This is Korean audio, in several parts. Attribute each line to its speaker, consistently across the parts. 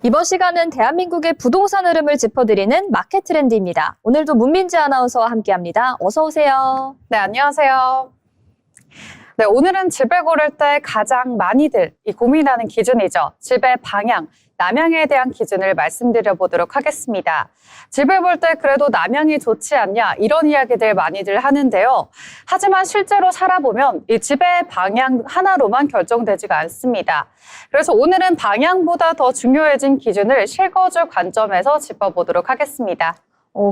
Speaker 1: 이번 시간은 대한민국의 부동산 흐름을 짚어드리는 마켓 트렌드입니다. 오늘도 문민지 아나운서와 함께합니다. 어서 오세요.
Speaker 2: 네, 안녕하세요. 네, 오늘은 집을 고를 때 가장 많이들 고민하는 기준이죠. 집의 방향, 남향에 대한 기준을 말씀드려 보도록 하겠습니다. 집을 볼 때 그래도 남향이 좋지 않냐 이런 이야기들 많이들 하는데요. 하지만 실제로 살아보면 이 집의 방향 하나로만 결정되지가 않습니다. 그래서 오늘은 방향보다 더 중요해진 기준을 실거주 관점에서 짚어보도록 하겠습니다.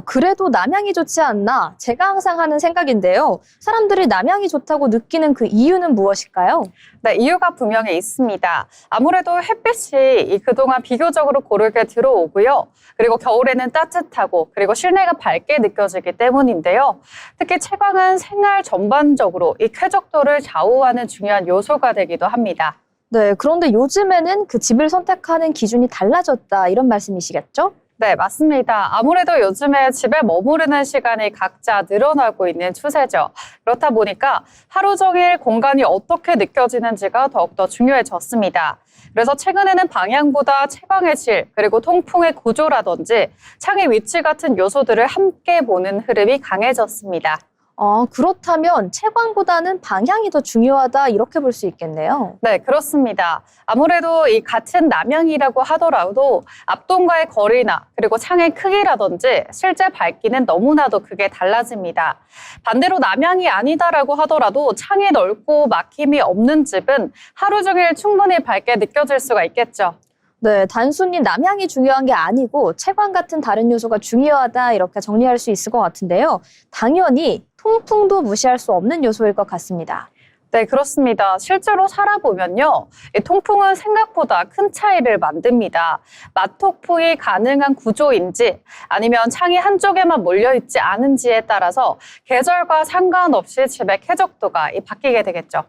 Speaker 1: 그래도 남향이 좋지 않나? 제가 항상 하는 생각인데요. 사람들이 남향이 좋다고 느끼는 그 이유는 무엇일까요?
Speaker 2: 네, 이유가 분명히 있습니다. 아무래도 햇빛이 그동안 비교적으로 고르게 들어오고요. 그리고 겨울에는 따뜻하고 그리고 실내가 밝게 느껴지기 때문인데요. 특히 채광은 생활 전반적으로 이 쾌적도를 좌우하는 중요한 요소가 되기도 합니다.
Speaker 1: 네, 그런데 요즘에는 그 집을 선택하는 기준이 달라졌다 이런 말씀이시겠죠?
Speaker 2: 네, 맞습니다. 아무래도 요즘에 집에 머무르는 시간이 각자 늘어나고 있는 추세죠. 그렇다 보니까 하루 종일 공간이 어떻게 느껴지는지가 더욱더 중요해졌습니다. 그래서 최근에는 방향보다 채광의 질, 그리고 통풍의 구조라든지 창의 위치 같은 요소들을 함께 보는 흐름이 강해졌습니다.
Speaker 1: 그렇다면 채광보다는 방향이 더 중요하다 이렇게 볼 수 있겠네요.
Speaker 2: 네, 그렇습니다. 아무래도 이 같은 남향이라고 하더라도 앞동과의 거리나 그리고 창의 크기라든지 실제 밝기는 너무나도 크게 달라집니다. 반대로 남향이 아니다라고 하더라도 창이 넓고 막힘이 없는 집은 하루 종일 충분히 밝게 느껴질 수가 있겠죠.
Speaker 1: 네, 단순히 남향이 중요한 게 아니고 채광 같은 다른 요소가 중요하다 이렇게 정리할 수 있을 것 같은데요. 당연히 통풍도 무시할 수 없는 요소일 것 같습니다.
Speaker 2: 네, 그렇습니다. 실제로 살아보면요. 이 통풍은 생각보다 큰 차이를 만듭니다. 맞통풍이 가능한 구조인지 아니면 창이 한쪽에만 몰려있지 않은지에 따라서 계절과 상관없이 집의 쾌적도가 바뀌게 되겠죠.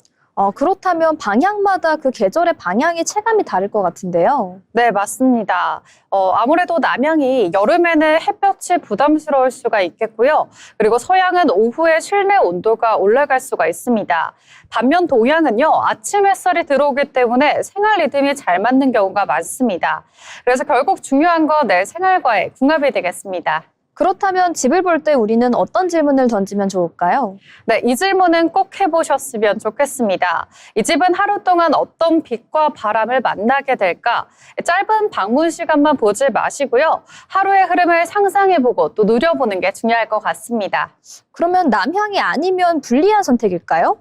Speaker 1: 그렇다면 방향마다 그 계절의 방향이 체감이 다를 것 같은데요.
Speaker 2: 네, 맞습니다. 아무래도 남향이 여름에는 햇볕이 부담스러울 수가 있겠고요. 그리고 서향은 오후에 실내 온도가 올라갈 수가 있습니다. 반면 동향은요, 아침 햇살이 들어오기 때문에 생활 리듬이 잘 맞는 경우가 많습니다. 그래서 결국 중요한 건 내 생활과의 궁합이 되겠습니다.
Speaker 1: 그렇다면 집을 볼 때 우리는 어떤 질문을 던지면 좋을까요?
Speaker 2: 네, 이 질문은 꼭 해보셨으면 좋겠습니다. 이 집은 하루 동안 어떤 빛과 바람을 만나게 될까? 짧은 방문 시간만 보지 마시고요. 하루의 흐름을 상상해보고 또 누려보는 게 중요할 것 같습니다.
Speaker 1: 그러면 남향이 아니면 불리한 선택일까요?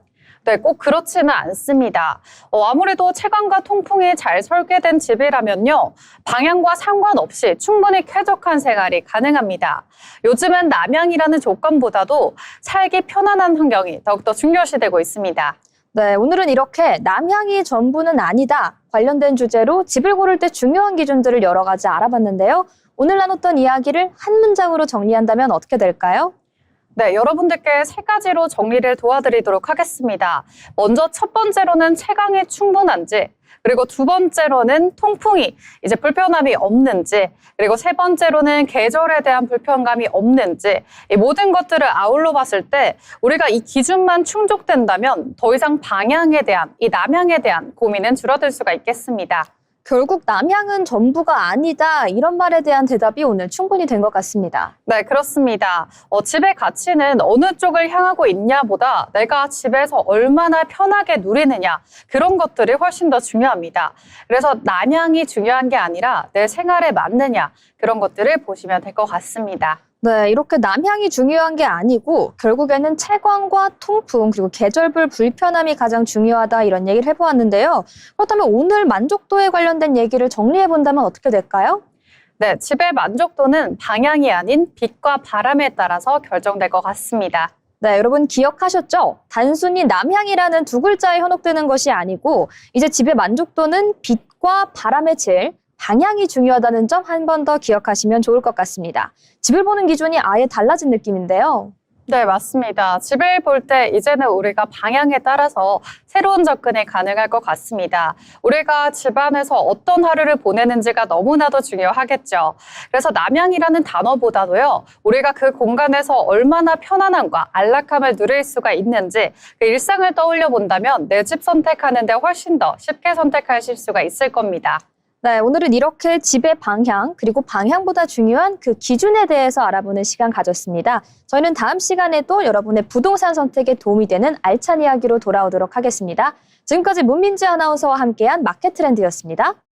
Speaker 2: 네, 꼭 그렇지는 않습니다. 아무래도 채광과 통풍이 잘 설계된 집이라면요. 방향과 상관없이 충분히 쾌적한 생활이 가능합니다. 요즘은 남향이라는 조건보다도 살기 편안한 환경이 더욱더 중요시되고 있습니다.
Speaker 1: 네, 오늘은 이렇게 남향이 전부는 아니다 관련된 주제로 집을 고를 때 중요한 기준들을 여러 가지 알아봤는데요. 오늘 나눴던 이야기를 한 문장으로 정리한다면 어떻게 될까요?
Speaker 2: 네, 여러분들께 세 가지로 정리를 도와드리도록 하겠습니다. 먼저 첫 번째로는 채광이 충분한지, 그리고 두 번째로는 통풍이 불편함이 없는지, 그리고 세 번째로는 계절에 대한 불편감이 없는지, 이 모든 것들을 아울러 봤을 때 우리가 이 기준만 충족된다면 더 이상 방향에 대한, 이 남향에 대한 고민은 줄어들 수가 있겠습니다.
Speaker 1: 결국 남향은 전부가 아니다 이런 말에 대한 대답이 오늘 충분히 된 것 같습니다.
Speaker 2: 네, 그렇습니다. 집의 가치는 어느 쪽을 향하고 있냐보다 내가 집에서 얼마나 편하게 누리느냐 그런 것들이 훨씬 더 중요합니다. 그래서 남향이 중요한 게 아니라 내 생활에 맞느냐 그런 것들을 보시면 될 것 같습니다.
Speaker 1: 네, 이렇게 남향이 중요한 게 아니고 결국에는 채광과 통풍 그리고 계절별 불편함이 가장 중요하다 이런 얘기를 해보았는데요. 그렇다면 오늘 만족도에 관련된 얘기를 정리해본다면 어떻게 될까요?
Speaker 2: 네, 집의 만족도는 방향이 아닌 빛과 바람에 따라서 결정될 것 같습니다.
Speaker 1: 네, 여러분 기억하셨죠? 단순히 남향이라는 두 글자에 현혹되는 것이 아니고 이제 집의 만족도는 빛과 바람의 질, 방향이 중요하다는 점 한 번 더 기억하시면 좋을 것 같습니다. 집을 보는 기준이 아예 달라진 느낌인데요.
Speaker 2: 네, 맞습니다. 집을 볼 때 이제는 우리가 방향에 따라서 새로운 접근이 가능할 것 같습니다. 우리가 집 안에서 어떤 하루를 보내는지가 너무나도 중요하겠죠. 그래서 남향이라는 단어보다도요, 우리가 그 공간에서 얼마나 편안함과 안락함을 누릴 수가 있는지 그 일상을 떠올려 본다면 내 집 선택하는데 훨씬 더 쉽게 선택하실 수가 있을 겁니다.
Speaker 1: 네, 오늘은 이렇게 집의 방향, 그리고 방향보다 중요한 그 기준에 대해서 알아보는 시간 가졌습니다. 저희는 다음 시간에도 여러분의 부동산 선택에 도움이 되는 알찬 이야기로 돌아오도록 하겠습니다. 지금까지 문민지 아나운서와 함께한 마켓 트렌드였습니다.